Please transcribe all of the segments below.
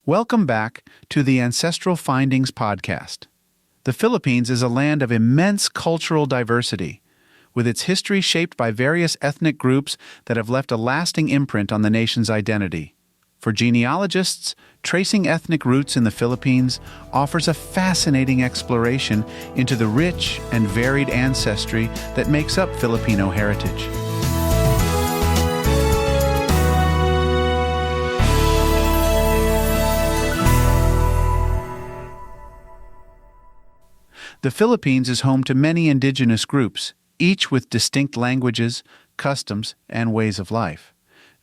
Welcome back to the Ancestral Findings podcast. The Philippines is a land of immense cultural diversity, with its history shaped by various ethnic groups that have left a lasting imprint on the nation's identity. For genealogists, tracing ethnic roots in the Philippines offers a fascinating exploration into the rich and varied ancestry that makes up Filipino heritage. The Philippines is home to many indigenous groups, each with distinct languages, customs, and ways of life.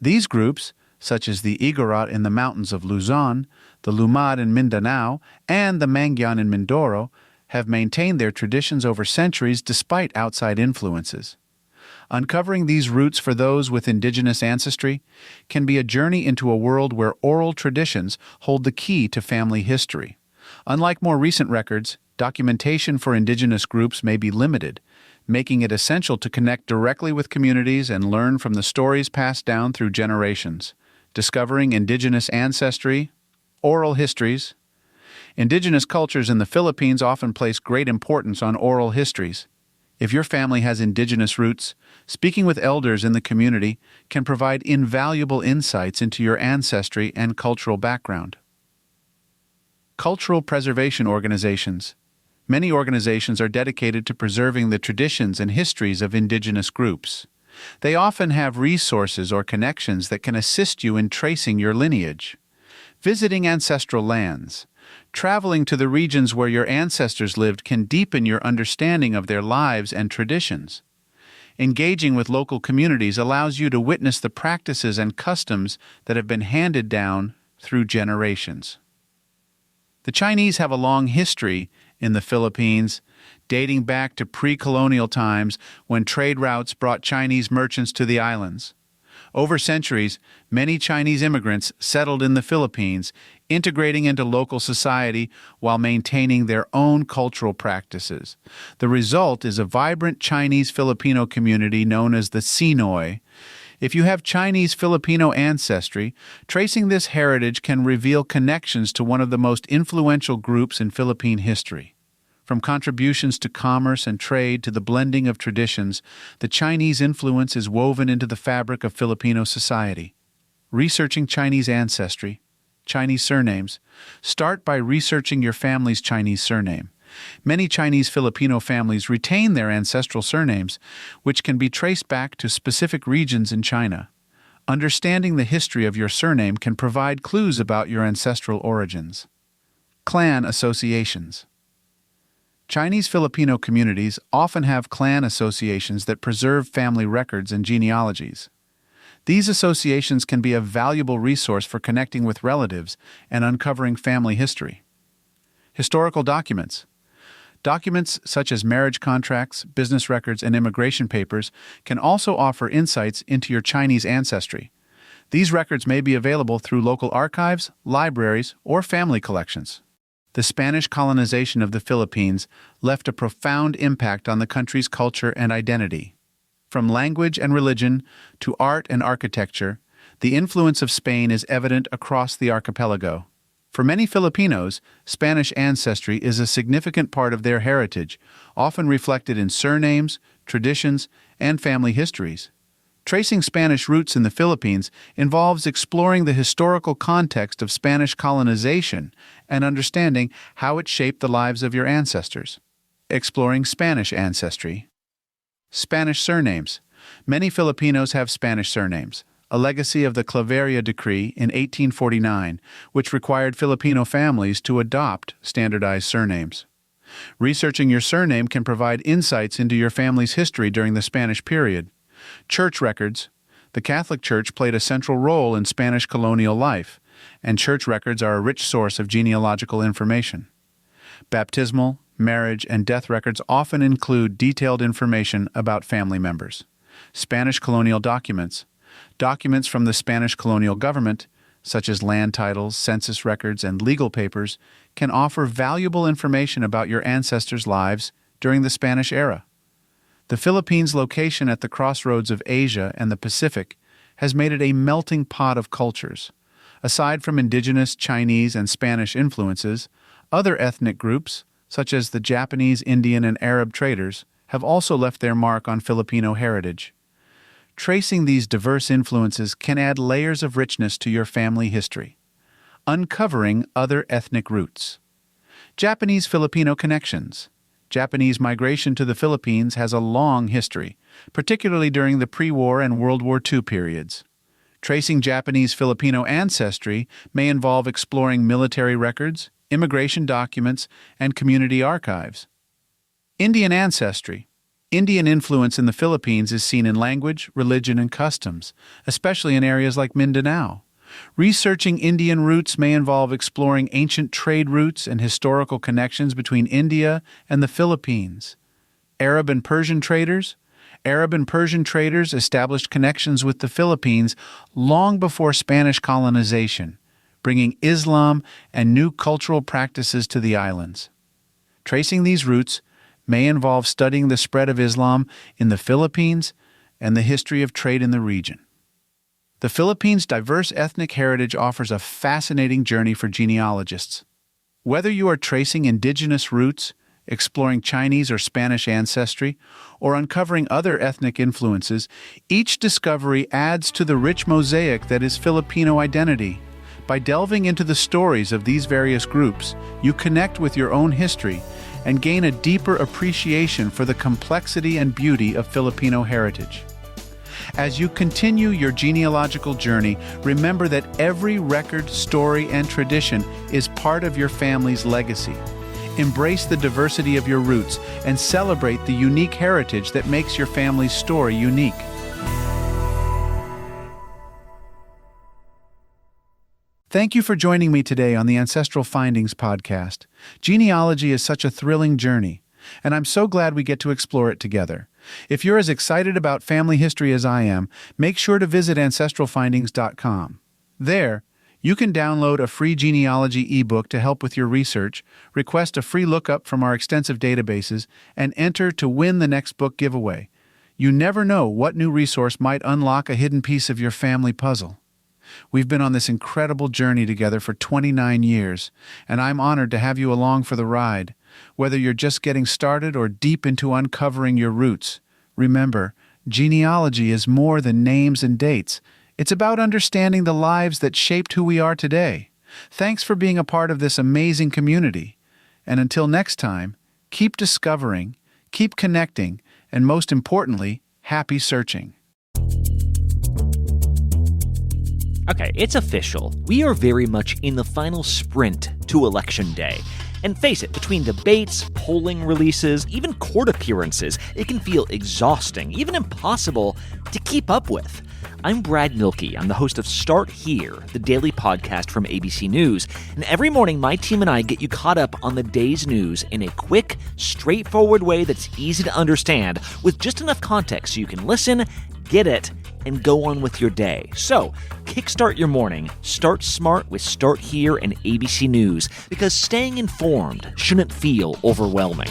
These groups, such as the Igorot in the mountains of Luzon, the Lumad in Mindanao, and the Mangyan in Mindoro, have maintained their traditions over centuries despite outside influences. Uncovering these roots for those with indigenous ancestry can be a journey into a world where oral traditions hold the key to family history. Unlike more recent records, documentation for indigenous groups may be limited, making it essential to connect directly with communities and learn from the stories passed down through generations. Discovering indigenous ancestry, oral histories. Indigenous cultures in the Philippines often place great importance on oral histories. If your family has indigenous roots, speaking with elders in the community can provide invaluable insights into your ancestry and cultural background. Cultural preservation organizations. Many organizations are dedicated to preserving the traditions and histories of indigenous groups. They often have resources or connections that can assist you in tracing your lineage. Visiting ancestral lands. Traveling to the regions where your ancestors lived can deepen your understanding of their lives and traditions. Engaging with local communities allows you to witness the practices and customs that have been handed down through generations. The Chinese have a long history in the Philippines, dating back to pre-colonial times when trade routes brought Chinese merchants to the islands. Over centuries, many Chinese immigrants settled in the Philippines, integrating into local society while maintaining their own cultural practices. The result is a vibrant Chinese-Filipino community known as the Sinoy. If you have Chinese-Filipino ancestry, tracing this heritage can reveal connections to one of the most influential groups in Philippine history. From contributions to commerce and trade to the blending of traditions, the Chinese influence is woven into the fabric of Filipino society. Researching Chinese ancestry, Chinese surnames. Start by researching your family's Chinese surname. Many Chinese Filipino families retain their ancestral surnames, which can be traced back to specific regions in China. Understanding the history of your surname can provide clues about your ancestral origins. Clan associations. Chinese Filipino communities often have clan associations that preserve family records and genealogies. These associations can be a valuable resource for connecting with relatives and uncovering family history. Historical documents. Documents such as marriage contracts, business records, and immigration papers can also offer insights into your Chinese ancestry. These records may be available through local archives, libraries, or family collections. The Spanish colonization of the Philippines left a profound impact on the country's culture and identity. From language and religion to art and architecture, the influence of Spain is evident across the archipelago. For many Filipinos, Spanish ancestry is a significant part of their heritage, often reflected in surnames, traditions, and family histories. Tracing Spanish roots in the Philippines involves exploring the historical context of Spanish colonization and understanding how it shaped the lives of your ancestors. Exploring Spanish ancestry. Spanish surnames. Many Filipinos have Spanish surnames, a legacy of the Claveria Decree in 1849, which required Filipino families to adopt standardized surnames. Researching your surname can provide insights into your family's history during the Spanish period. Church records. The Catholic Church played a central role in Spanish colonial life, and church records are a rich source of genealogical information. Baptismal, marriage, and death records often include detailed information about family members. Spanish colonial documents. Documents from the Spanish colonial government, such as land titles, census records, and legal papers, can offer valuable information about your ancestors' lives during the Spanish era. The Philippines' location at the crossroads of Asia and the Pacific has made it a melting pot of cultures. Aside from indigenous Chinese and Spanish influences, other ethnic groups, such as the Japanese, Indian, and Arab traders, have also left their mark on Filipino heritage. Tracing these diverse influences can add layers of richness to your family history. Uncovering other ethnic roots. Japanese-Filipino connections. Japanese migration to the Philippines has a long history, particularly during the pre-war and World War II periods. Tracing Japanese-Filipino ancestry may involve exploring military records, immigration documents, and community archives. Indian ancestry. Indian influence in the Philippines is seen in language, religion, and customs, especially in areas like Mindanao. Researching Indian roots may involve exploring ancient trade routes and historical connections between India and the Philippines. Arab and Persian traders. Arab and Persian traders established connections with the Philippines long before Spanish colonization, bringing Islam and new cultural practices to the islands. Tracing these roots may involve studying the spread of Islam in the Philippines and the history of trade in the region. The Philippines' diverse ethnic heritage offers a fascinating journey for genealogists. Whether you are tracing indigenous roots, exploring Chinese or Spanish ancestry, or uncovering other ethnic influences, each discovery adds to the rich mosaic that is Filipino identity. By delving into the stories of these various groups, you connect with your own history and gain a deeper appreciation for the complexity and beauty of Filipino heritage. As you continue your genealogical journey, remember that every record, story, and tradition is part of your family's legacy. Embrace the diversity of your roots and celebrate the unique heritage that makes your family's story unique. Thank you for joining me today on the Ancestral Findings podcast. Genealogy is such a thrilling journey, and I'm so glad we get to explore it together. If you're as excited about family history as I am, make sure to visit ancestralfindings.com. There, you can download a free genealogy ebook to help with your research, request a free lookup from our extensive databases, and enter to win the next book giveaway. You never know what new resource might unlock a hidden piece of your family puzzle. We've been on this incredible journey together for 29 years, and I'm honored to have you along for the ride. Whether you're just getting started or deep into uncovering your roots, remember, genealogy is more than names and dates. It's about understanding the lives that shaped who we are today. Thanks for being a part of this amazing community. And until next time, keep discovering, keep connecting, and most importantly, happy searching. Okay, it's official. We are very much in the final sprint to Election Day. And face it, between debates, polling releases, even court appearances, it can feel exhausting, even impossible to keep up with. I'm Brad Milkey. I'm the host of Start Here, the daily podcast from ABC News. And every morning, my team and I get you caught up on the day's news in a quick, straightforward way that's easy to understand, with just enough context so you can listen, get it, and go on with your day. So, kickstart your morning. Start smart with Start Here and ABC News, because staying informed shouldn't feel overwhelming.